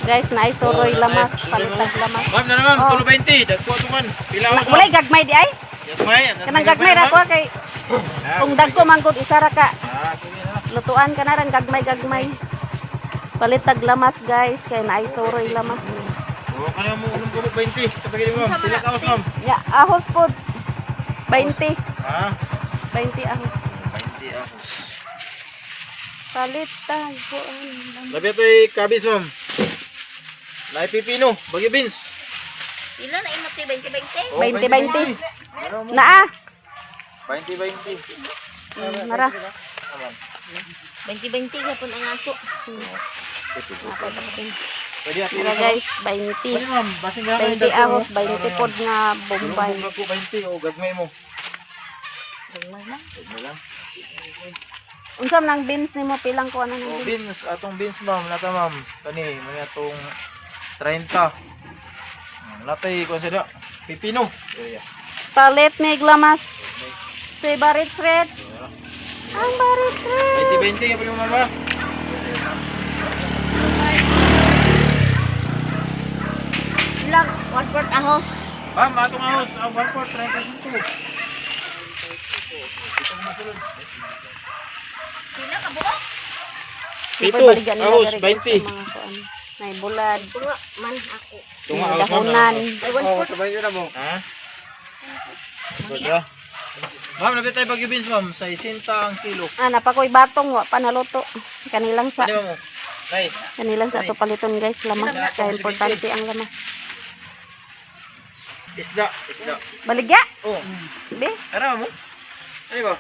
Guys, naisoroy lamas, palitag lamas. Ma'am na naman, tulo 20. Dagko ito man. Pila ako. Mulay gagmay di ay? Gagmay. Kanang gagmay ra ko kay kung dagko man gud isa ra ka. Sige na. Lutuan ka na ran gagmay. Palitag lamas guys, kay naisoroy lamas. O kana mo unong kubo 20. Sabagay mo ma'am. Pila ka ahos ma'am? Ya, ahos po 20. Ha? 20 ahos. 20 ahos. Palitag po. Labi ito kabis ma'am. Naay pipino, bagyo beans. Ilan na imot 20-20? 20-20. Naa. 20-20. Mara. 20-20 gapon ang ato. Pwede ati Mara guys, 20. Pwede ma'am, basing nga 20 ahos, 20 pod nga bombay. Tulong ko 20 o gagmay mo. Dagmay lang. Gagmay lang. Unsam nang beans nimo pilang ko ano O nang beans? beans, atong beans ma'am, nata ma'am. Kani, may atong 30. Natay ko sa pipino. Palit mig lamas. Favorite red. Ang favorite red. 20-20 ka pa ma'am ba? Ilang 1/4 ahos. Ma'am, atong ahos, 1/4 35. Sila ka buo? Ito, Baligan nila ahos, diri, guys, 20. sa mga kuan. Nay bulad. Tunga man ako. Tunga, May ahos, ma'am. dahonan. Oo, sabay nila mo. Ha? Sobra. Ma'am, nabit tayo bagyo beans ma'am, sa 60 ang kilo. Ah, napakoy batong wa pa naluto. Kanilang sa Ano mo? Nay, kanilang sa ato paliton guys lamas kay importante ang lamas. isda. Baligya. Oh, Be. ara mo? Ano ba?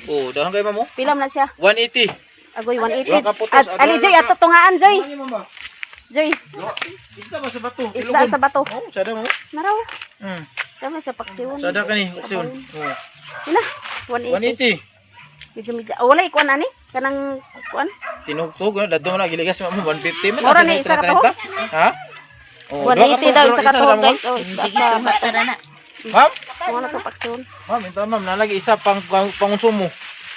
Oh, dahan kayo mo? Pilam na siya. 180. Agoy 180. Wala ka putos, Ali adra Joy ka. ato tungaan Joy. Ano mo ba? Joy. Isda ba sa bato? Isda sa bato. Oh, sada mo. Naraw. Hmm. Kami sa paksiyon. Sada ka ni, opsyon. Oh. Ina. 180. 180. Medyo. Oh, wala ikuan ani. Kanang kuan. Tinugtog, dadto mo na giligas mo 150 man. Mura Asa ni, na isa ra pa 30? Ha? Oh, 180 daw sa kato mo? guys. Oh, isda Sige sa tunga tara na. Ma'am? Tunga na to paksiyon. Ma'am, ito ma'am, nalagi isa pang pangonsumo.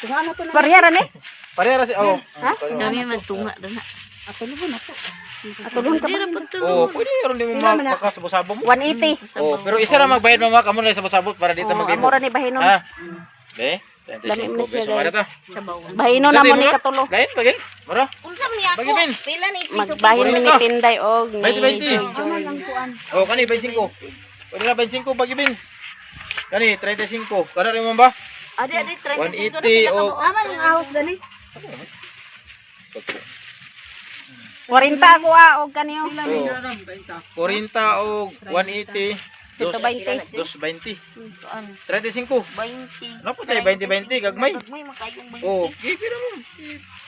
Tunga na to na. Barya ra ni. Parehara si oh. Ha? Kami magtunga doon na. Atulon ka Dira ba? pa to. Oh, pwede ron din mo makasabot-sabot mo. 180. Oh, pero isa ra magbayad mo mga kamo na sabot-sabot para dito Oh, mag-imo. amora ni bahinon. Ha? Okay. Lami mo siya, peso guys. marata. Bahinon na mo ni katulo. Gain, bagin. Mara. Unsa man ni ako? Bagi beans. Pila ni piso? Magbahin mi ni Tinday og ni 20-20. Joy. Oh, kani 25. Pwede na 25 bagi beans. Kani 35. Kada rin mo ba? Adi 180 35 na pila ka o- mo. Aman ang ahos gani. 40 ako og kaniyo. 40 o 180. 120. 220. Kuan 35. 20. Ano po tayo? 20-20. Gagmay. Gagmay makayong 20. Oh, gipira mo.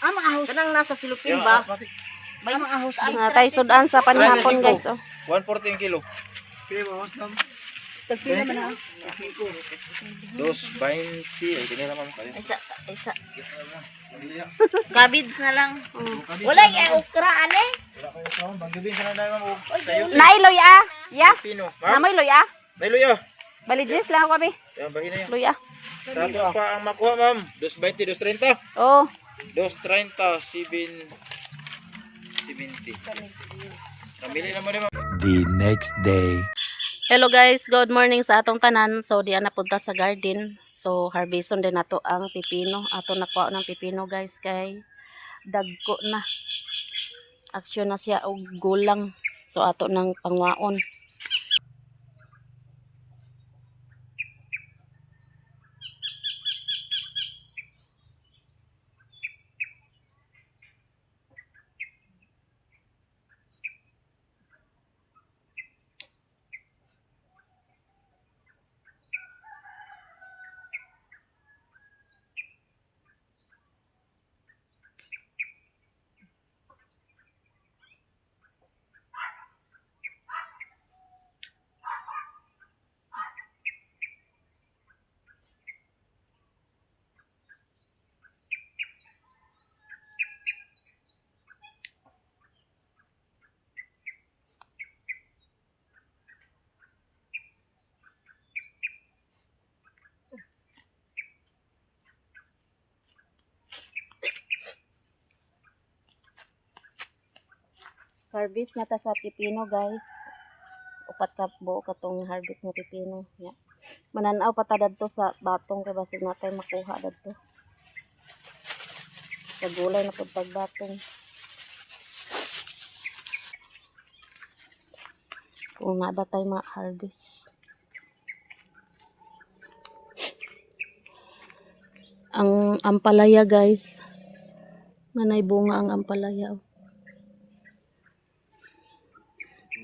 Amang ahos kanang nasa silupin ba? Amang ahos ay Tay sudan sa panihapon guys. Oh. 140 ang kilo. tagpila man ah. 220. Ay, ganyan naman kayo. Isa. Cabbage na lang. Wala yung okra ane. Bagibin sa na mo. Nay loya. Ya. Pino. Ha? Namoy loya. Dahil yo. Balijis lang ako bi. Yan, bagay na yan. Loya. Sa ato pa ang makuha, ma'am. 220, 230. Oh. 230, 70. Namili naman rin, ma'am. The next day. Hello guys, good morning sa atong tanan. So diyan napunta sa garden. So harveston din nato ang pipino. Ato nakuha ng pipino guys kay dagko na. Aksyon na siya og gulang. So ato nang pangwaon. Harvest na ta sa pipino guys. Upat ka buo katong harvest nga pipino. Yeah. Mananaw pa ta dadto sa batong kay basig natay makuha dadto. Sa gulay na pud pagbatong. Kung na ba tayo ma-harvest. Ang ampalaya guys. Nanay bunga ang ampalaya. Oh.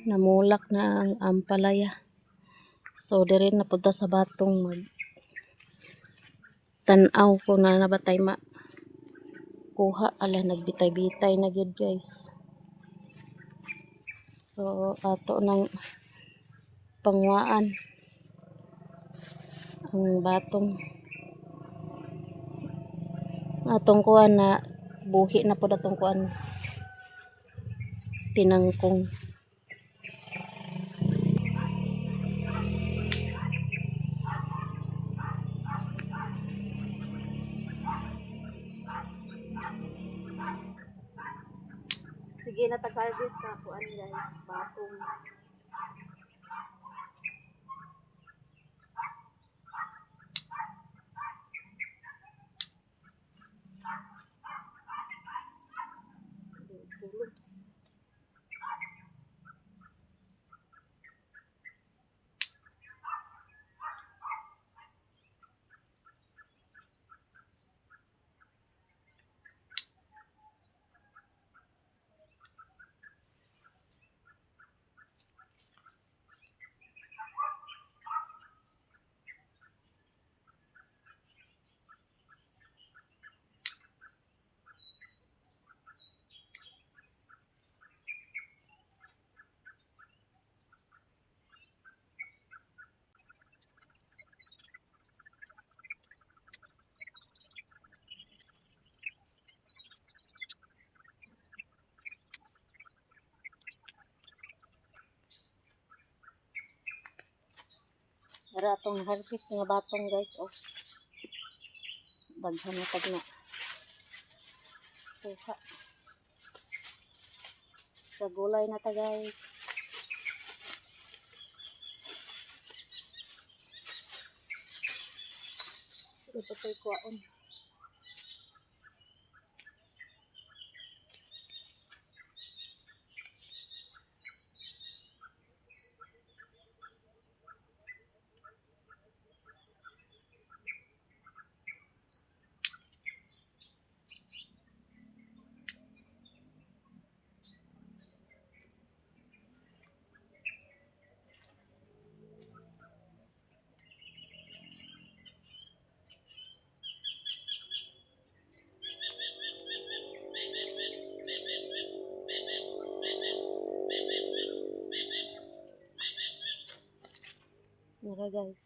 Namulak na ang ampalaya. So, dire na punta sa batong mag tanaw kung na ba tayo makuha. Ala, nagbitay-bitay na gyud guys. So, ato ng pangwaan ang batong atong kuan na buhi na po atong kuan tinangkong. Sige na tag-harvest sa kuan guys, batong. Sulod. Dara atong harvest nga batong guys. Oh. Daghan na tag na. Kuha. Sa gulay na ta guys. Ito tayo kuwaon. Nara guys.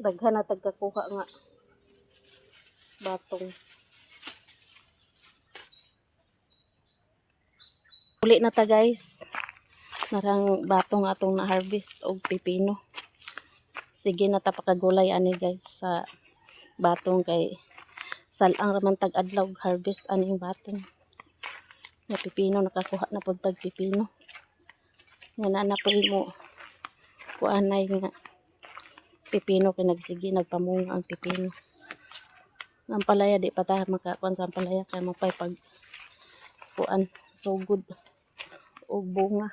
Daghan na tagkakuha nga batong. Uli na ta guys. Narang batong atong na-harvest og pipino. Sige na ta pakagulay ani guys sa batong kay salang raman tag adlaw harvest aning batong. Nga pipino nakakuha na pud tag pipino. Nga na po mo kuanay nga pipino kay nagsige nagpamunga ang pipino. Ang palaya di pa ta makakuan sa palaya kay mapay pag kuan sugod og bunga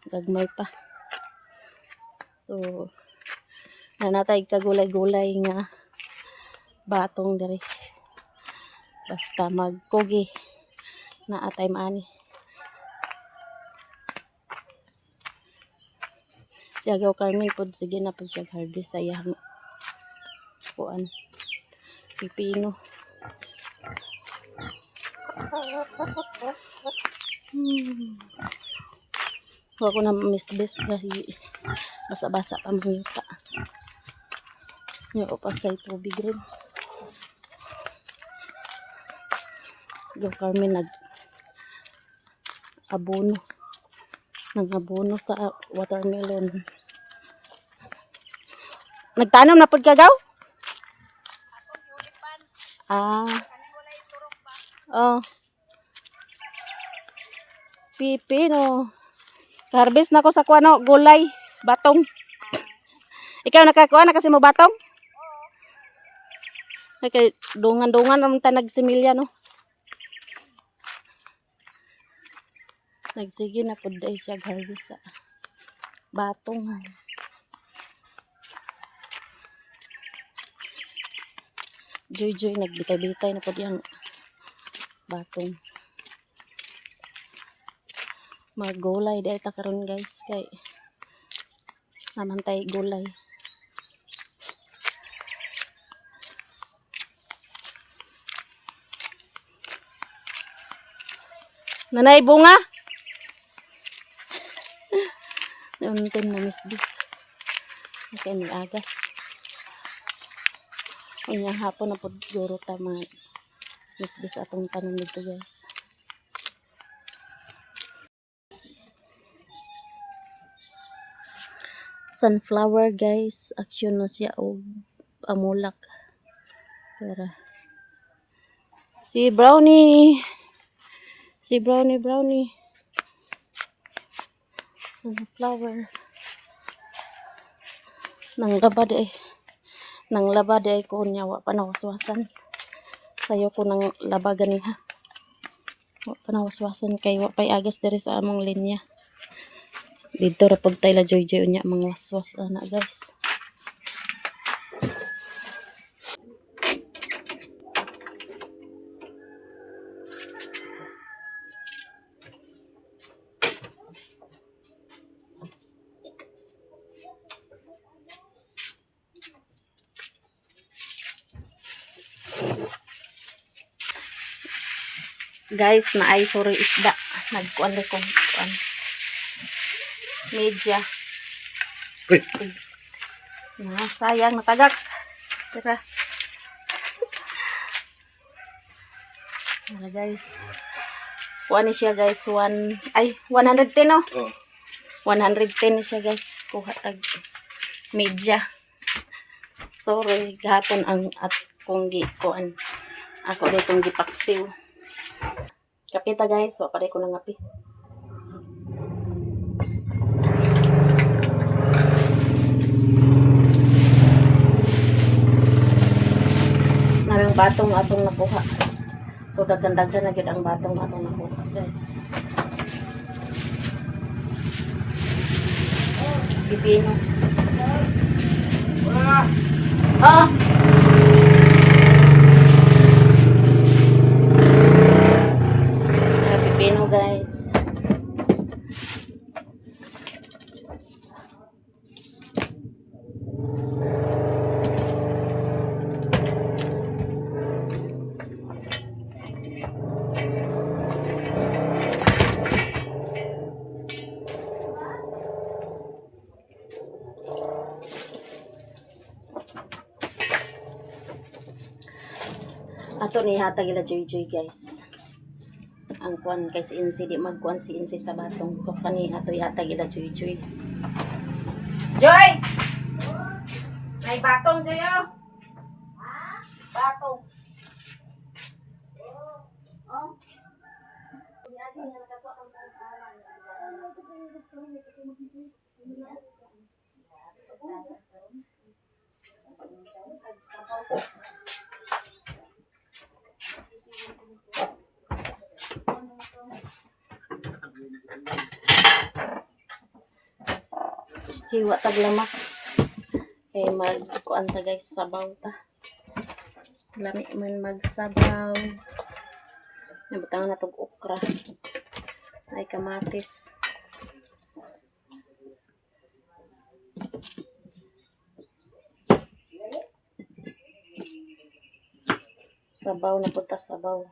gagmay pa. So nanatay kagulay-gulay nga batong diri. Basta magkugi na atay maani. Siya gaw Carmen pod sige na pag siya harvest sayang kuan pipino. Huwag ko na misbes kasi basa-basa pa mga yuta. Yung pa sa tubig rin. Gaw Carmen nag-abono sa watermelon. Nagtanom na pud ka gaw? Ah. Oh, pipino. Harvest na ko sa kuano, gulay, batong. Ikaw nakakuha na kasi mo batong? Okay, dungan-dungan naman ta nagsimilya no. Nagsige na pud ay siya harvest sa batong. Joy nagbitay-bitay na pud yang batong. Magulay dahil ta karon guys kay namantay gulay. Nanay bunga. Untim na misbis. Okay, may agas. Unya hapon na pud guro ta mga misbis atong tanom dito guys. Sunflower guys, action na siya og amulak. Tara. Si Brownie. Si Brownie. Sunflower. Nang labad ay ko niya wa pa nawaswasan. Sayo ko nang laba ganiha. Wa pa nawaswasan kay wa pay agas diri sa among linya. Dito ra pag tayla joy unya mga waswas ana guys. Guys, naay sorry isda. Nagkuan ko kuan. Media. Sayang natagak. Tara. Guys. Kuha ni siya guys. 110 oh. 110 ni siya guys. Kuha tag media. Sorry, gahapon ang at kong kuan. Ako ditong gipaksiw. Kapita guys, wa pa ko nangapi. Narang batong atong nakuha. So daghan-daghan na gyud ang batong atong nakuha, guys. Pipino. Oh. Pipino, guys. Ato ni hatag ila Joy guys. Ang kuan kay si Insi di magkuan si Insi sa batong. So kani ato ihatag ila Joy. Joy! May batong Joy oh. Batong. Oh. Hiwa taglamas. Eh magkuan ta guys sabaw ta. Lami man magsabaw. Nabutang na tog okra. Ay kamatis. Sabaw na punta sabaw.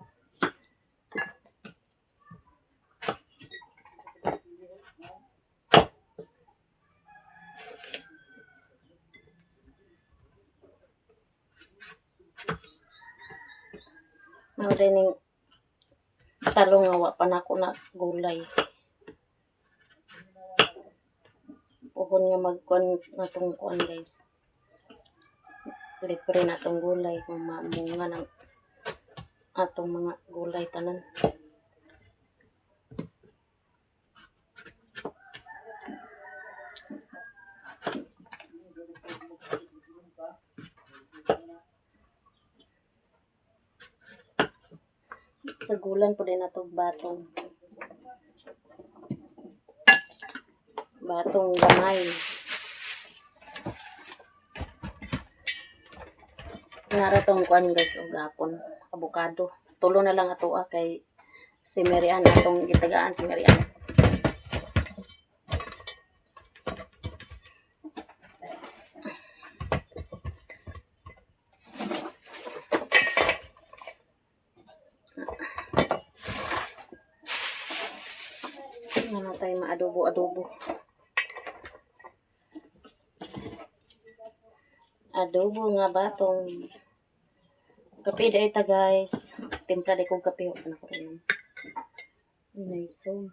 Maudining talong nga wa pa nako na gulay. Puhon nga magkuan natong kuan guys. Libre natong gulay kung mamunga ng atong mga gulay tanan. Sa gulan po din natog batong. Batong gamay. Naratong kuan guys og gapon, avocado. Tulo na lang ato kay si Marian atong gitagaan si Marian. Ano tayo maadobo-adobo. Adobo nga batong. Kape dahil ta guys. Timpla dahil kong kape. Ano ko rin. Nice. So.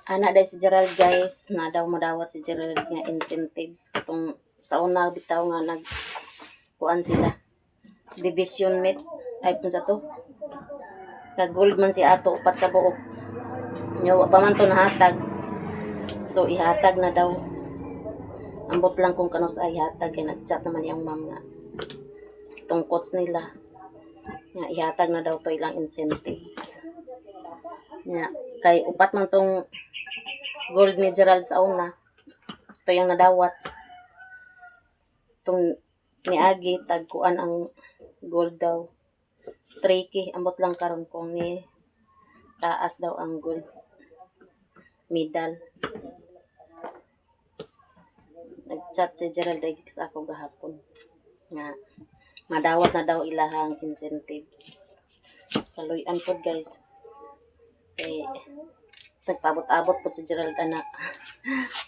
Anak dahil si Gerald guys. Na daw madawat si Gerald nga incentives. Katong sa una bitaw nga kuan sila. Division meet. Ay po sa to. Kag-gold man si ato. Upat ka buok. Nyawa pa man to nahatag. So, ihatag na daw. Ambot lang kung kanos ay ihatag. Kaya nag-chat naman yung ma'am nga. Itong coach nila. Nga, ihatag na daw to ilang incentives. Nga, kay upat man tong gold ni Gerald sa una. Ito yung nadawat. Itong ni Agi, tagkuan ang gold daw. Tricky. Ambot lang karon kung ni taas daw ang gold medal. Nag-chat si Gerald ay sa ako gahapon nga madawat na daw ilahang incentives. Kaluyan po guys. Eh, nagpabot-abot po si Gerald anak.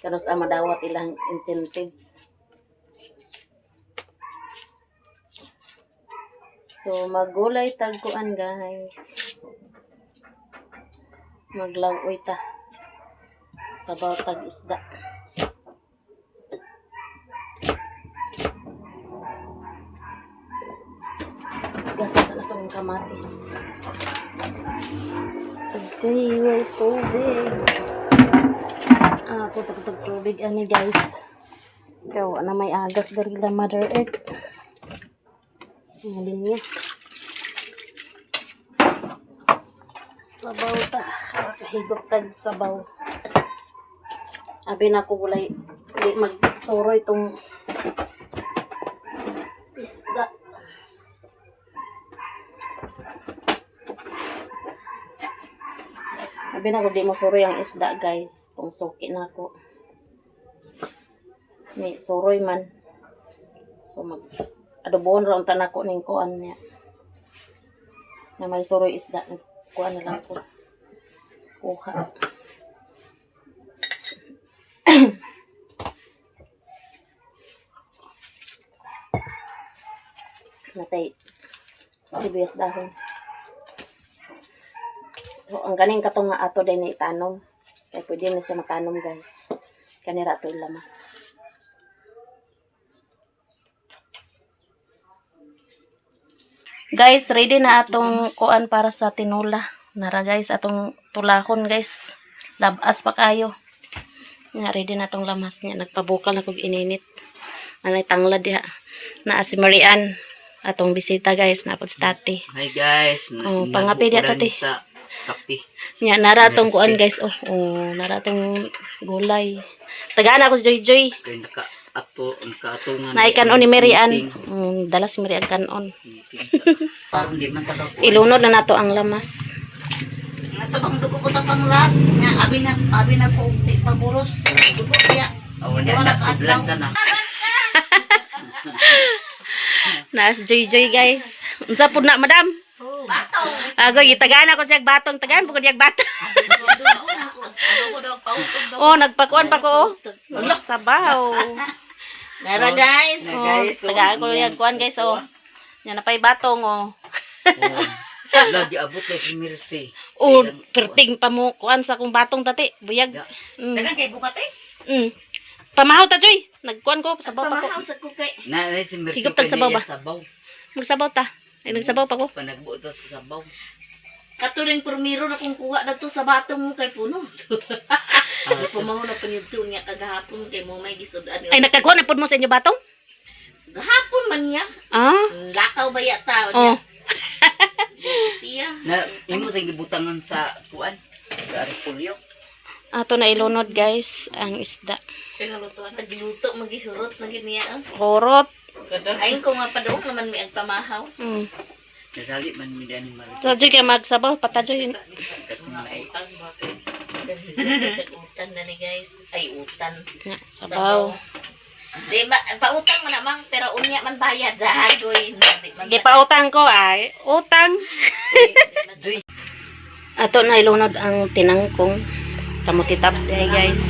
Kanos ang madawat ilang incentives. So, magulay tagkuan guys. Maglawoy ta. Sabaw tag isda. Gasan na itong kamatis. Okay, way tubig. Ako tagtag tubig ani guys. Ikaw na may agas dari la Mother Earth. Ang linya. Sabaw ta. Kahigop tag sabaw. Abi na ko gulay. Di magsuro itong isda. Abi na ko di masuro yung isda guys. Itong suki na ko. May suroy man. So mag adobohon ra unta nako ning kuan niya. Na may suroy isda. Kuan na lang ko. Kuha. Natay sibuyas dahon. So, ang ganing katong nga ato din na itanom. Kaya pwede na siya matanom guys. Kanira ito ilamas. Guys, ready na atong kuan para sa tinula. Nara guys, atong tulakon guys. Labas pa kayo. Nga, ready na atong lamas niya. Nagpabukal na kog ininit. Anay tanglad diha. Na si Marian. Atong bisita guys, napod sa tati. Hi guys. Oh, pangapi diha tati. Sa kape. Nya nara atong kuan guys. Oh, nara atong gulay. Tagaan ako si Joy Joy. Kaya naka-atungan. Naikanon ni Marian. Dala si Marian kanon. Parang di man tagaw. Ilunod na nato ang lamas. Nato bang dugo ko tapang last. Nga abi na ko paburos. Dugo kaya. Awan na sublan ka na. Naas Joy Joy guys. Unsa pud na madam? Batong. Ago gitagaan ako siya batong tagaan pugod yak batong. Ano ko daw pautog daw. Oh, nagpakuan pa ko. Sabaw. Nara guys. Oh, tagaan ko yak kuan guys oh. Nya napay batong oh. Wala di abot kay si Mirsi. Oh, perting pa mo kuan sa kong batong tati. Buyag. Dagan kay bukat eh. Pamahaw ta Joy. Nagkuan ko sabaw pa ko. Pamahaw sa kukay. Na si Mercy Higop tag sabaw ba? Sabaw. Magsabaw ta. Ay nagsabaw pa ko. Panagbuo to sa sabaw. Katuring permiro na kung kuha na to sa batong mo kay puno. Ay pumaho na panito niya kagahapon kay mo may gisudaan. Ay nagkakuha na pud mo sa inyo batong? Gahapon man niya. Ah. Lakaw ba yata Oh. niya? Siya. Na imo sa gibutangan sa kuan sa repolyo. Ato na ilunod guys ang isda. Siya nalutuan. Nagluto magihurot na giniya. Horot. Ayun ko nga padong naman may agpamahaw. Mm. Nasali man mi dani mali. Sa kay magsabaw patajoy. Kasi may Utan na ni guys. Ay utan. Nga, sabaw. Di ba, pautang man namang pero unya man bayad. Dahagoy. Gipautang ko ay utang. Ato na ilunod ang tinangkong kamuti tops day guys.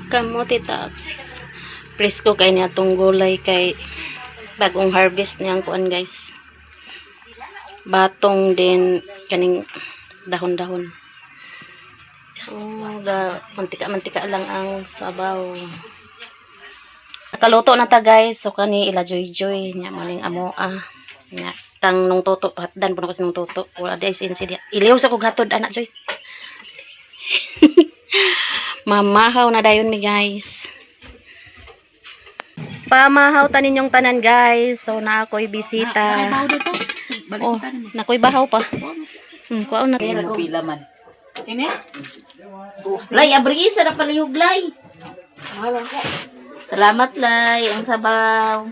Kamuti tops. Presko kay niya tong gulay kay bagong harvest niyang kuan guys. Batong din kaning dahon-dahon. Oh, mantika-mantika lang ang sabaw. Nakaluto na ta guys. So kani ila joy-joy nya maning amoa. Nya tang nung tuto patdan puno kasi nung tuto. Wala day sin siya. Iliw sa kog hatod anak joy. Mamahaw na dayon mi guys. Pamahaw ta ninyong tanan guys. So na ako'y bisita. Oh, nako'y bahaw pa. Kuaon na. mo pila man. Ini? Lay, abri isa na palihog, Lay. Salamat, Lay. Ang sabaw.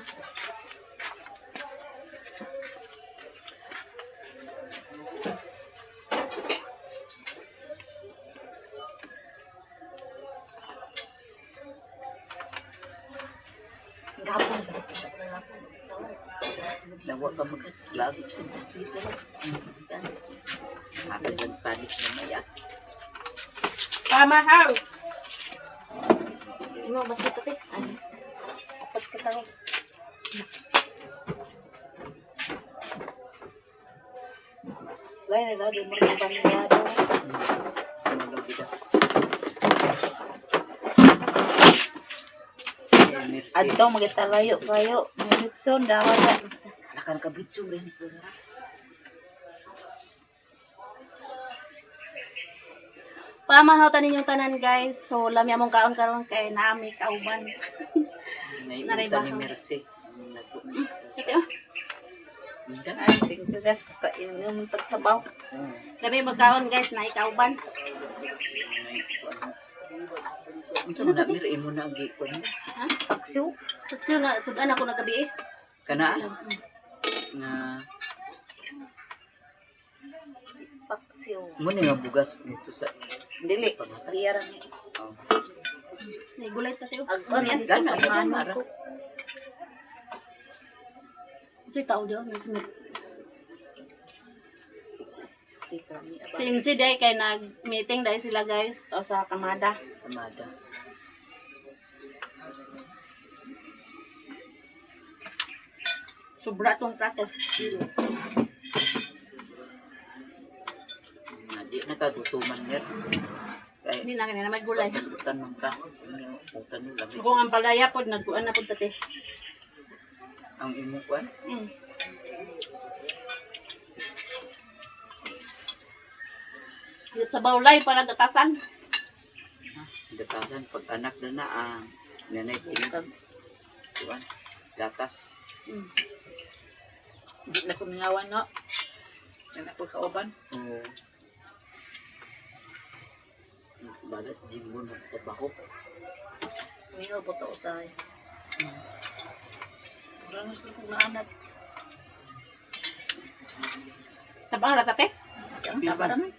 Nawa ka maglagip sa distrito. Happy nagpanik na maya. Pamahaw. Ino basta pati. Ano? Apat ka tao. Lay na daw di mo rin pamilado. Adto, magitalayo kayo. Magitson, dawa na. Akan ka bitso rin ito. Pamahaw ta ninyong tanan guys. So lami among kaon karon kay naami kauban. Naray Naibutan ni bahaw. Mercy. Ito oh. Ay, sige guys, yung tagsabaw. Lami magkaon guys na ikauban. Unsa man na mir imo na ang gikon mo? Ha? Paksiw. Paksiw na sudan ako na gabi eh. Kana nga Paksiw. mo ni nga bugas nito sa Dili, iyaran ni. oh. Nay gulay ta tayo. Agton yan, Gana, sa gana, ano mara. ko. Si tao daw may sumit. Tika ni Si Insi day kay nag-meeting dahil sila guys to sa Kamada. Amada. Sobra tong plato. Nga di nakagutuman ner. Kay Hindi na kanina may gulay. utan man ka. Utan mo lamig. Kung ang palaya pod nagkuan na pod tati. Ang imo kuan. Mm. Yung sa bawlay para gatasan. Gatasan pag anak na na ang nanay tingkag. Kuan. Gatas. Mm. Hindi na kumingawan, no? Yan ako sa oban. Oo. Bagas jimbo na tabaho. Kumingaw po to usay. Ranos ko kung naanat. Tabang ra tate. Ang taba naman.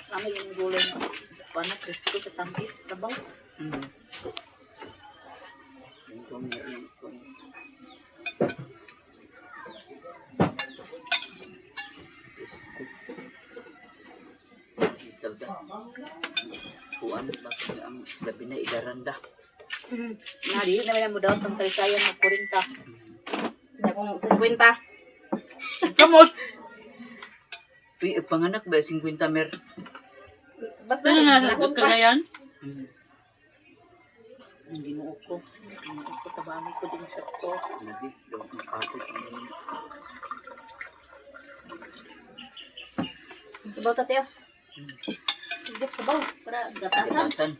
Kami yung gulay na. Paano, crispy katampis sa baw. Yung kung yung kung Isko. Ito da. Kuan ba ang gabi na idaranda. Nga, di naman mo daw itong talisayan ng 40. Kung 50. Kamos! Uy, panganak ba? 50 mer. Basta Ano na, nagdahon pa. kagayan? Ang ginoo ko. Ang ginoo ko, tabami ko din sa to. Lagi, daw makapit. Sabaw ta tiyo. Higop sabaw para gatasan. Gatasan.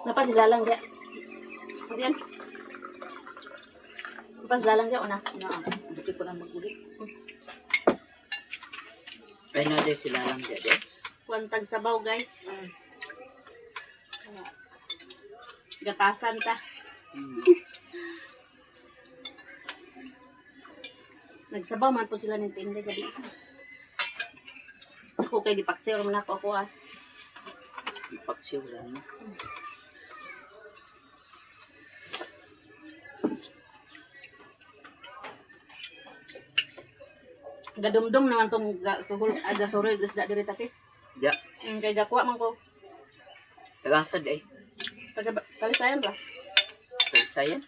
Napa sila lang dia. Diyan. Napa sila lang dia ona. Hindi ko na magulit. Ay na din sila lang dyan. Kuantag sabaw guys. Gatasan ta. Nagsabaw man po sila ng tinda gabi. Ako kay dipaksiw man ako ah. Ipaksiw lang. No? Gadumdum naman tong suhol aga soroy isda diri ta kay. Ya, Kay dakwa man ko. tagasad eh. Taga kalisayan ba? Sayan.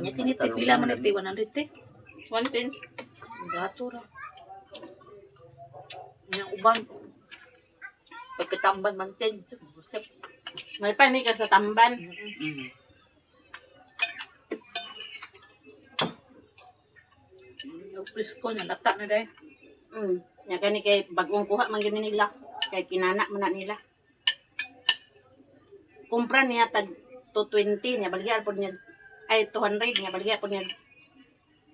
Nya tiniti pila man iti 100 te. 110. Gato ra. Yang uban. Pagkatamban man ten. May pa ni ka sa tamban. Yung presko niya, lata na dahil. Nya gani kay bagong kuha man gyud nila. Kay kinana man na nila. Kumpra niya tag 220 niya baligyan pod niya ay 200 niya baligyan pod niya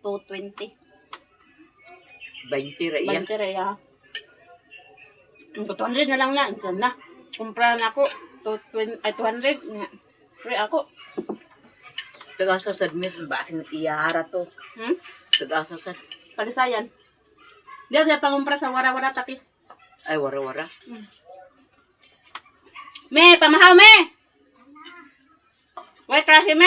220. 20 ra iya. Bantera ya. Ang 200 na lang na, insan na. Kumpra na ako 200 niya. Pre ako. Tagasa sad mir basing iyahara to. Tagasa sad. Palisayan. Diyan siya pangumpra sa wara-wara tati. Ay wara-wara. Me, pamahaw me. Wait, kasi me.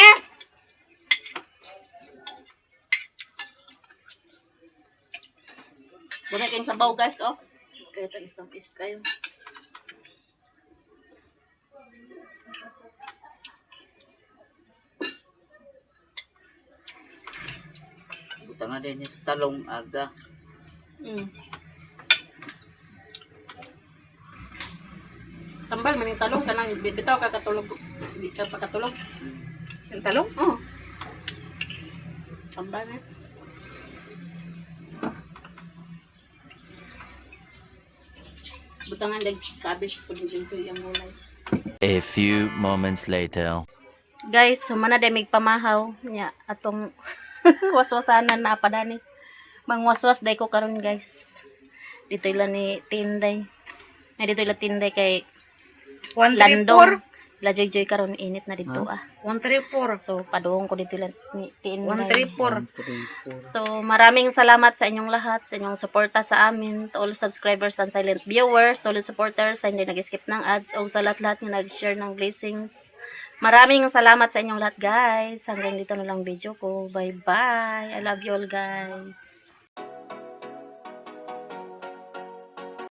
Bunay kayong sabaw guys, oh. Kaya tang isang kayo. Butang din ni talong aga. Tambal man yung talong kanang bitaw ka katulog. Di ka pa katulog. Yung talong? Oo. Tambal na. Butangan dag cabbage pud din sa iyang gulay. A few moments later. Guys, humana day mig pamahaw nya atong waswasanan na padani. Mangwaswas day ko karon guys. Dito ila ni Tinday. Na dito ila Tinday kay Landong. La joy karon init na dito ah. 134. So padung ko dito ila ni Tinday. 134. So maraming salamat sa inyong lahat, sa inyong suporta sa amin, to all subscribers and silent viewers, solid supporters, sa hindi nag-skip ng ads, o sa lahat-lahat na nag-share ng blessings. Maraming salamat sa inyong lahat guys. Hanggang dito na lang video ko. Bye bye. I love you all guys.